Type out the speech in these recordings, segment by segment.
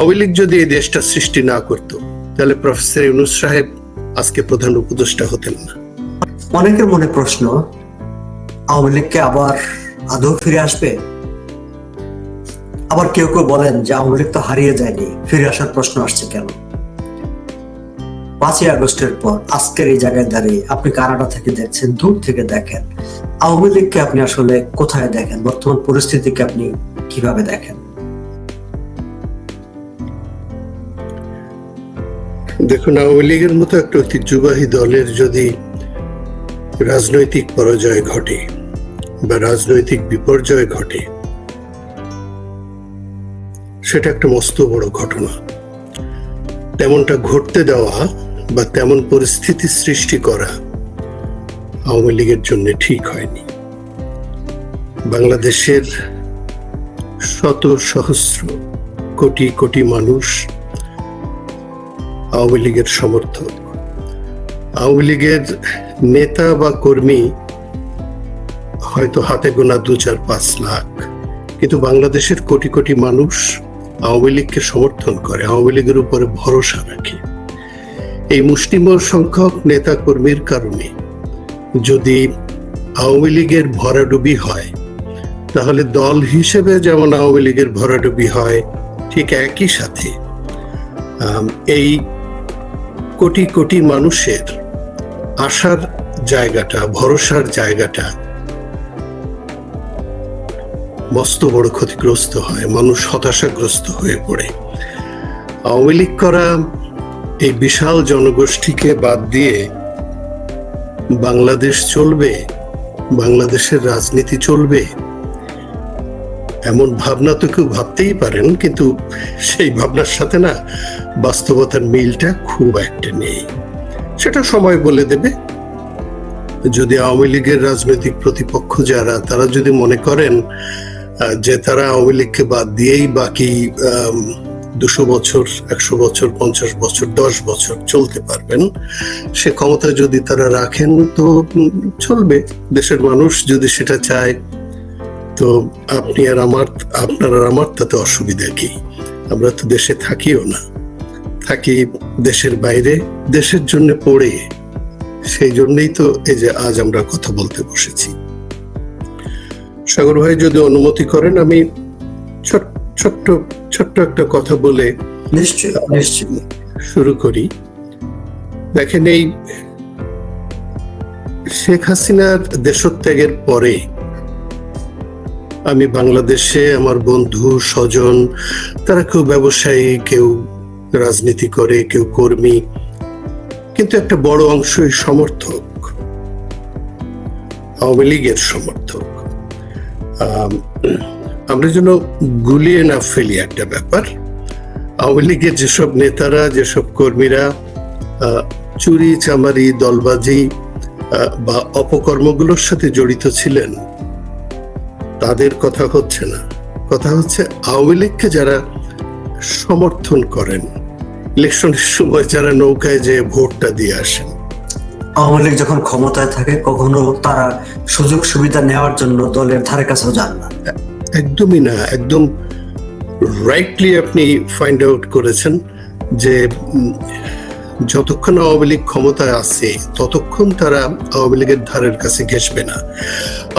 আওয়ামী লীগ যদি এই দেশটা সৃষ্টি না করতো তাহলে প্রফেসর ইউনূস সাহেব আজকে প্রধান উপদেষ্টা হতেন না। অনেকের মনে প্রশ্ন, আওয়ামী লীগকে আবার আদৌ ফিরে আসবে? আবার কেউ কেউ বলেন যে আওয়ামী লীগ তো হারিয়ে যায়নি, ফিরে আসার প্রশ্ন আসছে কেন? 5ই আগস্টের পর আজকের এই জায়গায় দাঁড়িয়ে আপনি কানাডা থেকে দেখছেন, দূর থেকে দেখেন, আওয়ামী লীগকে আপনি আসলে কোথায় দেখেন? বর্তমান পরিস্থিতিকে আপনি কিভাবে দেখেন? দেখুন, আওয়ামী লীগের মতো একটা ঐতিহ্যবাহী দলের যদি রাজনৈতিক পরাজয় ঘটে বা রাজনৈতিক বিপর্যয় ঘটে, সেটা একটা মস্ত বড় ঘটনা। তেমনটা ঘটতে দেওয়া বা তেমন পরিস্থিতি সৃষ্টি করা আওয়ামী লীগের জন্য ঠিক হয়নি। বাংলাদেশের শত সহস্র কোটি কোটি মানুষ আওয়ামী লীগের সমর্থক। আওয়ামী লীগের নেতা বা কর্মী হয়তো হাতে গোনা 2-4-5 লাখ, কিন্তু বাংলাদেশের কোটি কোটি মানুষ আওয়ামী লীগকে সমর্থন করে, আওয়ামী লীগের উপরে ভরসা রাখে। এই মুষ্টিমেয় সংখ্যক নেতা কর্মীর কারণে যদি আওয়ামী লীগের ভরাডুবি হয়, তাহলে দল হিসেবে যেমন আওয়ামী লীগের ভরাডুবি হয়, ঠিক একই সাথে এই কোটি কোটি মানুষের আশার জায়গাটা, ভরসার জায়গাটা মস্ত বড় ক্ষতিগ্রস্ত হয়, মানুষ হতাশাগ্রস্ত হয়ে পড়ে। আওয়ামী লীগ করা এই বিশাল জনগোষ্ঠীকে বাদ দিয়ে বাংলাদেশ চলবে, বাংলাদেশের রাজনীতি চলবে, এমন ভাবনা তো কেউ ভাবতেই পারেন, কিন্তু সেই ভাবনার সাথে না বাস্তবতার মিলটা খুব একটা নেই। সেটা সময় বলে দেবে। যদি আওয়ামী লীগের রাজনৈতিক প্রতিপক্ষ যারা, তারা যদি মনে করেন যে তারা আওয়ামী লীগকে বাদ দিয়েই বাকি 200 বছর, 100 বছর, 50 বছর, 10 বছর চলতে পারবেন, সে ক্ষমতা যদি তারা রাখেন তো চলবে। দেশের মানুষ যদি সেটা চায়, তো আপনি আর আমার, আপনার আর আমার তাতে অসুবিধা কি? আমরা তো দেশে থাকিও না, থাকি দেশের বাইরে, দেশের জন্য পড়ে। সেই জন্যই তো এই যে আজ আমরা কথা বলতে বসেছি। সাগর ভাই যদি অনুমতি করেন, আমি ছোট্ট একটা কথা বলে নিশ্চয়ই শুরু করি। দেখেন, এই শেখ হাসিনার দেশত্যাগের পরে আমি বাংলাদেশে আমার বন্ধু স্বজন, তারা কেউ ব্যবসায়ী, কেউ রাজনীতি করে, কেউ কর্মী, কিন্তু একটা বড় অংশই সমর্থক, আওয়ামী লীগের সমর্থক। আমরা যেন গুলিয়ে না ফেলি একটা ব্যাপার। আওয়ামী লীগের যেসব নেতারা, যেসব কর্মীরা চুরি চামারি, দলবাজি বা অপকর্মগুলোর সাথে জড়িত ছিলেন, তাদের কথা হচ্ছে না। কথা হচ্ছে আওয়ামী লীগকে যারা সমর্থন করেন, ইলেকশনের সময় যারা নৌকায় যে ভোটটা দিয়ে আসেন। আওয়ামী লীগ যখন ক্ষমতায় থাকে কখনো তারা সুযোগ সুবিধা নেওয়ার জন্য দলের ধারে কাছেও যান না। একদমই না, একদম রাইটলি আপনি ফাইন্ড আউট করেছেন যে যতক্ষণ আওয়ামী লীগ ক্ষমতায় আছে ততক্ষণ তারা আওয়ামী লীগের ধারের কাছে ঘেঁষবে না।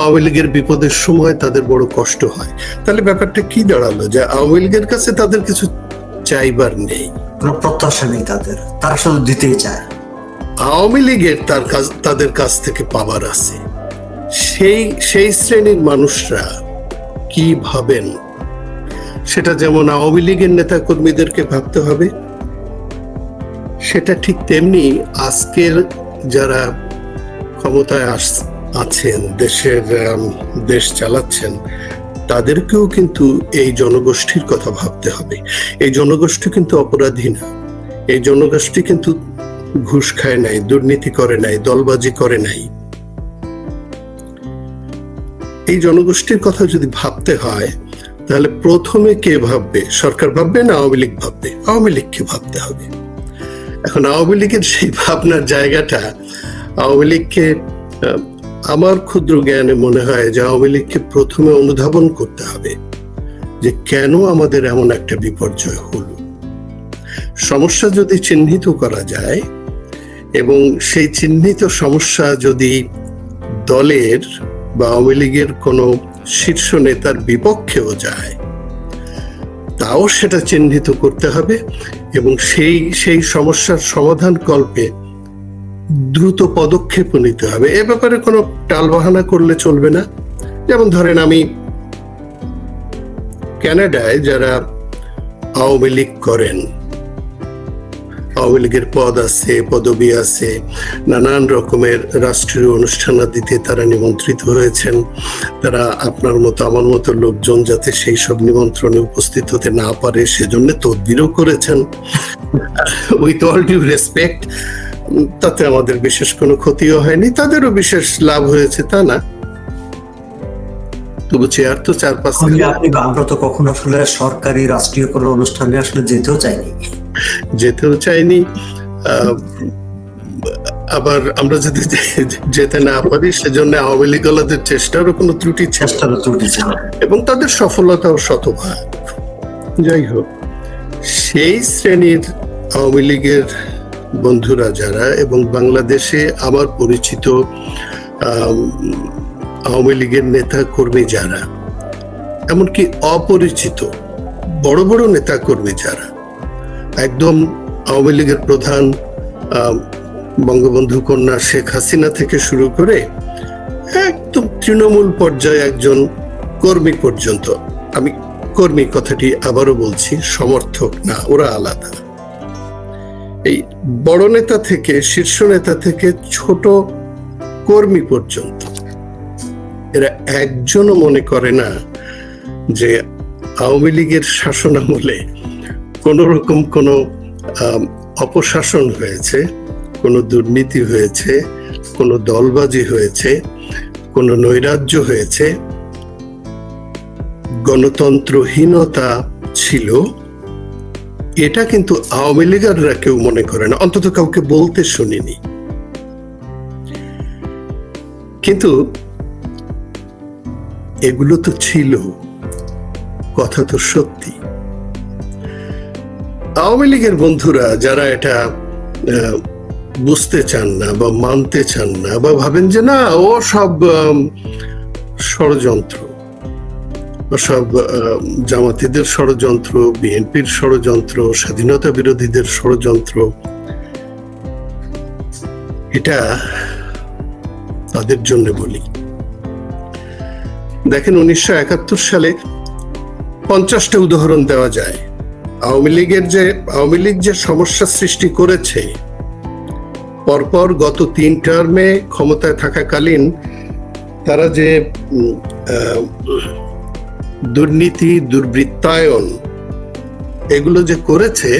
আওয়ামী লীগের বিপদের সময় তাদের বড় কষ্ট হয়। তাহলে ব্যাপারটা কি দাঁড়ালো? যে আওয়ামী লীগের কাছে তাদের কিছু চাইবার নেই, কোনো প্রত্যাশা নেই তাদের, তারা শুধু দিতেই চায়। আওয়ামী লীগের তাদের কাছ থেকে পাওয়ার আছে। সেই শ্রেণীর মানুষরা কি ভাবেন সেটা যেমন আওয়ামী লীগের নেতা কর্মীদেরকে ভাবতে হবে, সেটা ঠিক তেমনি আজকের যারা ক্ষমতায় আছেন, দেশ চালাচ্ছেন, তাদেরকেও কিন্তু এই জনগোষ্ঠীর কথা ভাবতে হবে। এই জনগোষ্ঠী কিন্তু অপরাধী না, এই জনগোষ্ঠী কিন্তু ঘুষ খায় নাই, দুর্নীতি করে নাই, দলবাজি করে নাই। এই জনগোষ্ঠীর কথা যদি ভাবতে হয়, তাহলে প্রথমে কে ভাববে? সরকার ভাববে না আওয়ামী লীগ ভাববে? আওয়ামী লীগকে ভাবতে হবে। এখন আওয়ামী লীগের সেই ভাবনার জায়গাটা, আওয়ামী লীগকে, আমার ক্ষুদ্র জ্ঞানে মনে হয় যে আওয়ামী লীগকে প্রথমে অনুধাবন করতে হবে যে কেন আমাদের এমন একটা বিপর্যয় হলো। সমস্যা যদি চিহ্নিত করা যায় এবং সেই চিহ্নিত সমস্যা যদি দলের বা আওয়ামী লীগের কোনো শীর্ষ নেতার বিপক্ষেও যায়, তাও সেটা চিহ্নিত করতে হবে এবং সেই সমস্যার সমাধান কল্পে দ্রুত পদক্ষেপ নিতে হবে। এ ব্যাপারে কোনো টালবাহানা করলে চলবে না। যেমন ধরেন, আমি কানাডায় যারা আওয়ামী লীগ করেন, আওয়ামী লীগের পদ আছে, পদবি আছে, নানান রকমের রাষ্ট্রীয় অনুষ্ঠানাদিতে তারা নিমন্ত্রিত হয়েছেন। তারা আপনার মতো আমার মতো লোকজন যাতে সেই সব নিমন্ত্রণে উপস্থিত হতে না পারে সেজন্য তদবিরও করেছেন। উইথ অল ডিউ রেসপেক্ট, তাতে আমাদের বিশেষ কোনো ক্ষতিও হয়নি, তাদেরও বিশেষ লাভ হয়েছে তা না। তবু চেয়ার তো 4-5 আমরা তো কখনো আসলে সরকারি রাষ্ট্রীয় কোনো অনুষ্ঠানে আসলে যেতেও চাইনি। আবার আমরা যদি যেতে না পারি সেজন্য আওয়ামী লীগ ওয়ালাদের চেষ্টারও কোনো ত্রুটি ছিল এবং তাদের সফলতাও শতভাগ। যাই হোক, সেই শ্রেণীর আওয়ামী লীগের বন্ধুরা যারা এবং বাংলাদেশে আমার পরিচিত আওয়ামী লীগের নেতা কর্মী যারা, এমনকি অপরিচিত বড় বড় নেতা কর্মী যারা, একদম আওয়ামী লীগের প্রধান বঙ্গবন্ধু কন্যা শেখ হাসিনা থেকে শুরু করে একদম তৃণমূল পর্যায়ে একজন কর্মী পর্যন্ত, আমি কর্মী কথাটি আবারও বলছি, সমর্থক না, ওরা আলাদা। এই বড় নেতা থেকে, শীর্ষ নেতা থেকে ছোট কর্মী পর্যন্ত এরা একজনও মনে করে না যে আওয়ামী লীগের শাসনামলে কোন রকম কোনো অপশাসন হয়েছে, কোনো দুর্নীতি হয়েছে, কোনো দলবাজি হয়েছে, কোনো নৈরাজ্য হয়েছে, গণতন্ত্রহীনতা ছিল, এটা কিন্তু আওয়ামী লীগাররা কেউ মনে করে না, অন্তত কাউকে বলতে শুনিনি। কিন্তু এগুলো তো ছিল, কথা তো সত্যি। আওয়ামী লীগের বন্ধুরা যারা এটা বুঝতে চান না বা মানতে চান না বা ভাবেন যে না, ও সব ষড়যন্ত্র, সব জামাতিদের ষড়যন্ত্র, বিএনপির ষড়যন্ত্র, স্বাধীনতা বিরোধীদের ষড়যন্ত্র, এটা তাদের জন্য বলি। দেখেন, 1971 সালে 50টা উদাহরণ দেওয়া যায় আওয়ামী লীগ যে সমস্যা সৃষ্টি করেছে। পরপর গত 3 টার্মে ক্ষমতায় থাকাকালীন তারা যে দুর্নীতি, দুর্বৃত্তায়ন এগুলো যে করেছে,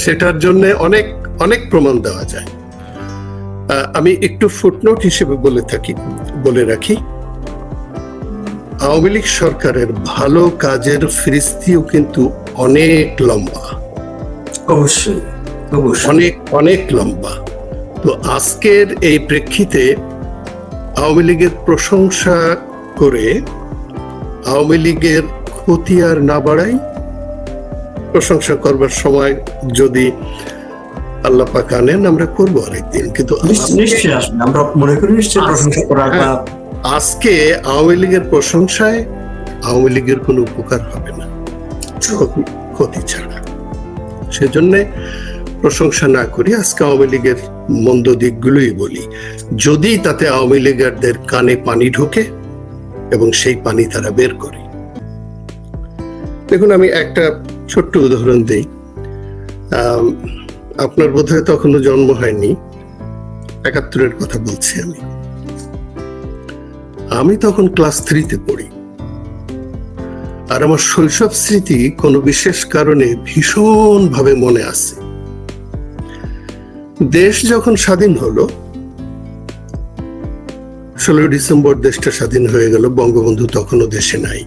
সেটার জন্য অনেক অনেক প্রমাণ দেওয়া যায়। আমি একটু ফুটনোট হিসেবে বলে রাখি, আওয়ামী লীগ সরকারের ভালো কাজের ফিরিস্তিও কিন্তু অনেক লম্বা, অবশ্যই অনেক অনেক লম্বা। তো আজকের এই প্রেক্ষিতে আওয়ামী লীগের প্রশংসা করে আওয়ামী লীগের ক্ষতি আর না বাড়াই, প্রশংসা করবার সময় যদি আল্লাহ পাক আনেন আমরা করবো আরেকদিন, কিন্তু আমরা মনে করি প্রশংসা করার আজকে আওয়ামী লীগের প্রশংসায় আওয়ামী লীগের কোনো উপকার হবে না, ক্ষতি ছাড়া। সেজন্য প্রশংসা না করি, আজকে আওয়ামী লীগের মন্দ দিকগুলোই বলি, যদি তাতে আওয়ামী লীগারদের কানে পানি ঢোকে এবং সেই পানি তারা বের করে। দেখুন, আমি একটা ছোট্ট উদাহরণ দিই। আপনার বোধহয় তখনও জন্ম হয়নি, 71-এর কথা বলছি আমি তখন ক্লাস 3-তে পড়ি। আর আমার শৈশব স্মৃতি কোনো বিশেষ কারণে ভীষণ ভাবে মনে আছে। দেশ যখন স্বাধীন হলো, 16 ডিসেম্বর দেশটা স্বাধীন হয়ে গেল, বঙ্গবন্ধু তখনও দেশে নাই।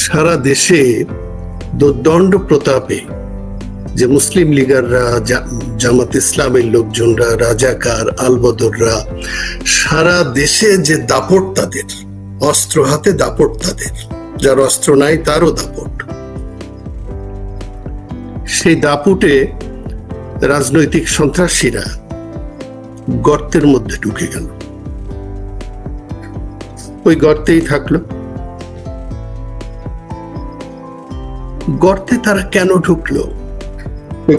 সারা দেশে দণ্ড প্রতাপে যে মুসলিম লীগাররা, জামাত ইসলামের লোকজনরা, রাজাকার, আলবদররা, সারা দেশে যে দাপট তাদের, অস্ত্র হাতে দাপট তাদের, যার অস্ত্র নাই তারও দাপট। সেই দাপুটে রাজনৈতিক সন্ত্রাসীরা গর্তের মধ্যে ঢুকে গেল, ওই গর্তেই থাকলো। গর্তে তারা কেন ঢুকলো?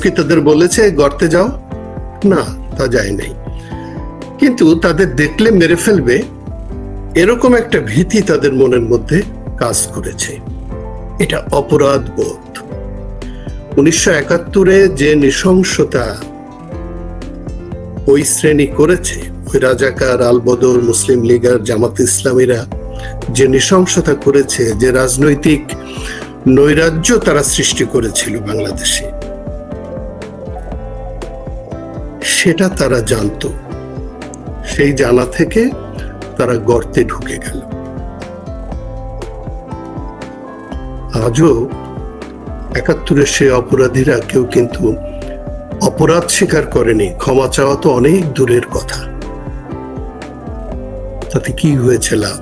কি তাদের বলেছে গর্তে যাও? না, তা যায় নাই। কিন্তু তাদের দেখলে মেরে ফেলবে এরকম একটা ভীতি তাদের মনের মধ্যে কাজ করেছে। এটা অপরাধ বোধ। 1971-এ যে নৃশংসতা ওই শ্রেণী করেছে, ওই রাজাকার, আলবদর, মুসলিম লীগ আর জামাত ইসলামীরা যে নৃশংসতা করেছে, যে রাজনৈতিক নৈরাজ্য তারা সৃষ্টি করেছিল বাংলাদেশে, সেটা তারা জানতো। সেই জানা থেকে তারা গর্তে ঢুকে গেল। আজও 71-এর সেই অপরাধীরা কেউ কিন্তু অপরাধ স্বীকার করেনি। ক্ষমা চাওয়া তো অনেক দূরের কথা। তাতে কি হয়েছে লাভ?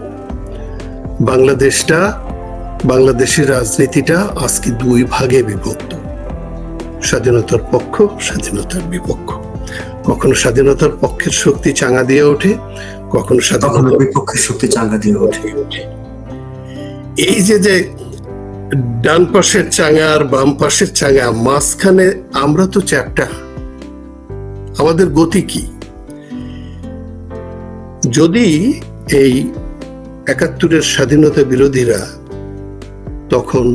বাংলাদেশের রাজনীতিটা আজকে দুই ভাগে বিভক্ত, স্বাধীনতার পক্ষ, স্বাধীনতার বিপক্ষ। কখনো স্বাধীনতার পক্ষের শক্তি চাঙ্গা দিয়ে ওঠে, কখনো স্বাধীনতার বিপক্ষের শক্তি চাঙ্গা দিয়ে ওঠে। এই যে ডান পাশের চাঙ্গা আর বাম পাশের চাঙ্গা, মাঝখানে আমরা তো চ্যাপ্টা। আমাদের গতি কি? যদি এই 71-এর স্বাধীনতা বিরোধীরা তখন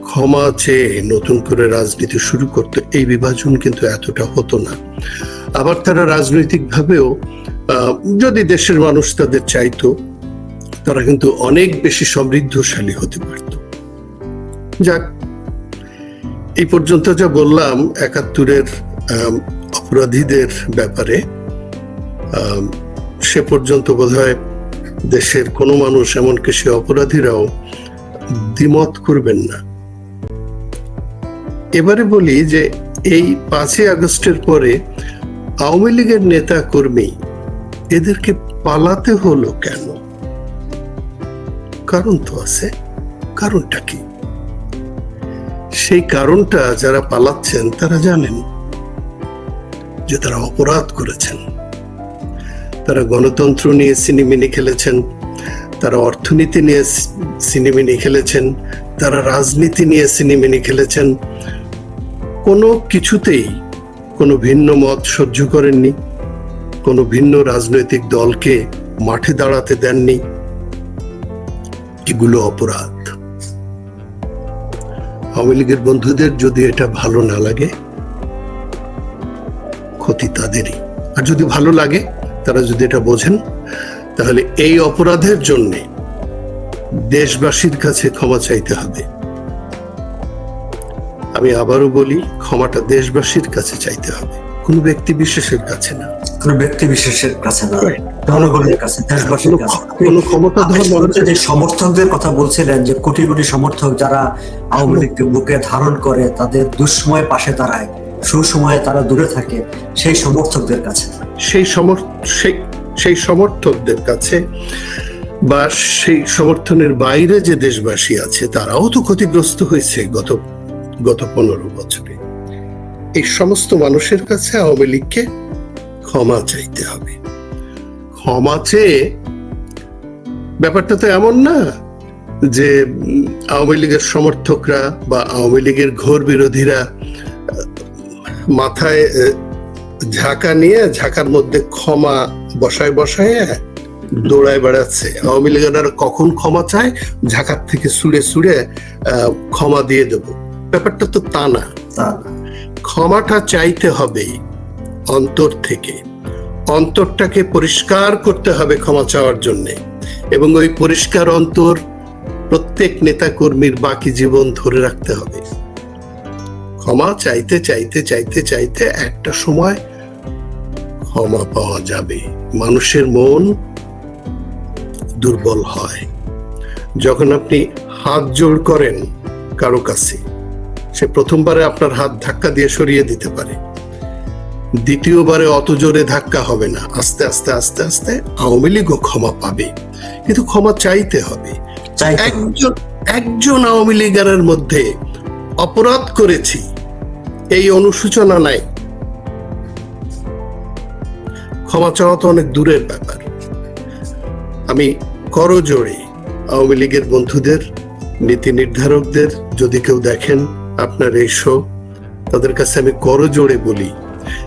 ক্ষমা চেয়ে নতুন করে রাজনীতি শুরু করতো, এই বিভাজন কিন্তু এতটা হতো না। আবার তারা রাজনৈতিক ভাবেও যদি দেশের মানুষ তাদের চাইতো, তারা কিন্তু অনেক বেশি সমৃদ্ধশালী হতে পারত। যাক, এই পর্যন্ত যা বললাম 71-এর অপরাধীদের ব্যাপারে, সে পর্যন্ত বোধহয় দেশের কোনো মানুষ, এমনকি সে অপরাধীরাও দ্বিমত করবেন না। এবারে বলি যে এই 5ই আগস্টের পরে আওয়ামী লীগের নেতা কর্মী এদেরকে পালাতে হলো কেন? কারণ তো আছে। কারণটা কি? সেই কারণটা যারা পালাচ্ছেন তারা জানেন যে তারা অপরাধ করেছেন। তারা গণতন্ত্র নিয়ে সিনেমিনি খেলেছেন, তারা অর্থনীতি নিয়ে সিনেমিনি খেলেছেন, তারা রাজনীতি নিয়ে সিনেমিনি খেলেছেন। কোনো কিছুতেই কোনো ভিন্ন মত সহ্য করেননি, কোনো ভিন্ন রাজনৈতিক দলকে মাঠে দাঁড়াতে দেননি। এগুলো অপরাধ। আওয়ামী লীগের বন্ধুদের যদি এটা ভালো না লাগে, ক্ষতি তাদেরই। আর যদি ভালো লাগে, তারা যদি এটা বোঝেন, তাহলে এই অপরাধের জন্য দেশবাসীর কাছে ক্ষমা চাইতে হবে। আমি আবারও বলি, ক্ষমাটা দেশবাসীর কাছে চাইতে হবে, কোনো ব্যক্তি বিশেষের কাছে না। কোনো ব্যক্তি বিশেষের কাছে না, জনগণের কাছে, দেশবাসীর কাছে। কোনো ক্ষমতা যে সমর্থকদের কথা বলছিলেন, যে কোটি কোটি সমর্থক যারা আওয়ামী লীগকে বুকে ধারণ করে, তাদের দুঃসময়ে পাশে দাঁড়ায়, সুসময়ে তারা দূরে থাকে, সেই সমর্থকদের কাছে, সেই সমর্থকদের কাছে বা সেই সমর্থনের বাইরে যে দেশবাসী আছে, তারাও তো ক্ষতিগ্রস্ত হয়েছে গত 15 বছরে। এই সমস্ত মানুষের কাছে আওয়ামী লীগকে ক্ষমা চাইতে হবে। ক্ষমা চেয়ে, ব্যাপারটা তো এমন না যে আওয়ামী লীগের সমর্থকরা বা আওয়ামী লীগের ঘোর বিরোধীরা মাথায় ঝাঁকা নিয়ে ঝাঁকার মধ্যে ক্ষমা বসায় বসায় দৌড়ায় বেড়াচ্ছে। আওয়ামী লীগের কখন ক্ষমা চায়, ঝাঁকার থেকে ছুঁড়ে ছুঁড়ে ক্ষমা দিয়ে দেব, ব্যাপারটা তো তা না। ক্ষমাটা চাইতে হবে অন্তর থেকে। অন্তরটাকে পরিষ্কার করতে হবে ক্ষমা চাওয়ার জন্য, এবং ওই পরিষ্কার অন্তর প্রত্যেক নেতা কর্মীর বাকি জীবন ধরে রাখতে হবে। ক্ষমা চাইতে চাইতে চাইতে চাইতে একটা সময় ক্ষমা পাওয়া যাবে। মানুষের মন দুর্বল হয়। যখন আপনি হাত জোড় করেন কারো কাছে, সে প্রথমবারে আপনার হাত ধাক্কা দিয়ে সরিয়ে দিতে পারে, দ্বিতীয়বারে অত জোরে ধাক্কা হবে না। আস্তে আস্তে আস্তে আস্তে আওয়ামী লীগও ক্ষমা পাবে, কিন্তু ক্ষমা চাইতে হবে। একজন আওয়ামী লীগারের মধ্যে অপরাধ করেছি, এই অনুশোচনা নাই। ক্ষমা চাওয়া তো অনেক দূরের ব্যাপার। আমি করজোড়ে আওয়ামী লীগের বন্ধুদের, নীতি নির্ধারকদের, যদি কেউ দেখেন আপনার এই শো, তাদের কাছে আমি করজোড়ে বলি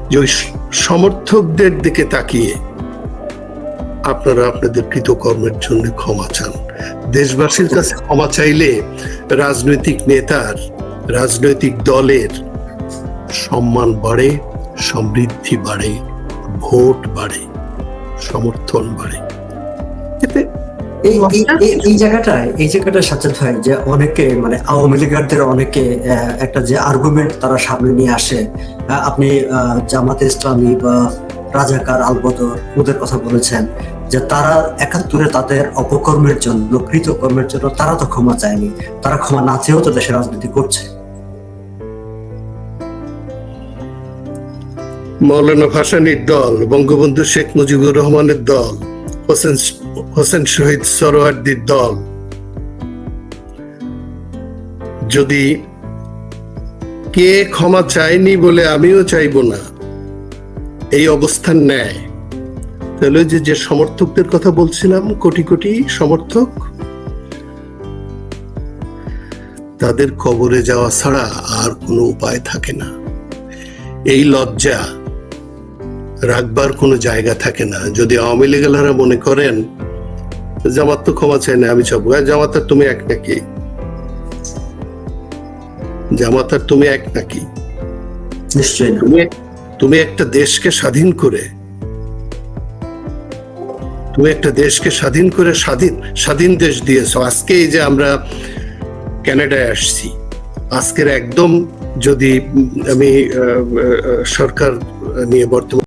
যে ওই সমর্থকদের দিকে তাকিয়ে আপনারা আপনাদের কৃতকর্মের জন্য ক্ষমা চান। দেশবাসীর কাছে ক্ষমা চাইলে রাজনৈতিক নেতার, রাজনৈতিক দলের সম্মান বাড়ে, সমৃদ্ধি বাড়ে, ভোট বাড়ে, সমর্থন বাড়ে। এতে এই জায়গাটায় সাজ্জাদ ভাই, যে অনেকে মানে আওয়ামী লীগারদের অনেকে একটা যে আর্গুমেন্ট তারা সামনে নিয়ে আসে, আপনি জামাতে ইসলামী বা রাজাকার আলবদর ওদের কথা বলেছেন, যে তারা ৭১ তাদের অপকর্মের জন্য, কৃতকর্মের জন্য তারা তো ক্ষমা চায়নি, তারা ক্ষমা না চেয়েও তো দেশের রাজনীতি করছে। মৌলানা ভাসানীর দল, বঙ্গবন্ধু শেখ মুজিবুর রহমানের দল, হোসেন শহীদ সরোয়ার্দির দল যদি কে ক্ষমা চায়নি বলে আমিও চাইবো না এই অবস্থান নেয়, তাহলে যে সমর্থকদের কথা বলছিলাম, কোটি কোটি সমর্থক, তাদের কবরে যাওয়া ছাড়া আর কোনো উপায় থাকে না। এই লজ্জা রাখবার কোনো জায়গা থাকে না। যদি আওয়ামী লীগেরা মনে করেন জামাত তো ক্ষমা চায় না, আমি চাবো, জামাত আর তুমি এক নাকি? জামাত আর তুমি এক নাকি? নিশ্চয়ই না। তুমি একটা দেশকে স্বাধীন করে, স্বাধীন দেশ দিয়েছো। আজকে এই যে আমরা কানাডায় আসছি, আজকের একদম যদি আমি সরকার নিয়ে বর্তমান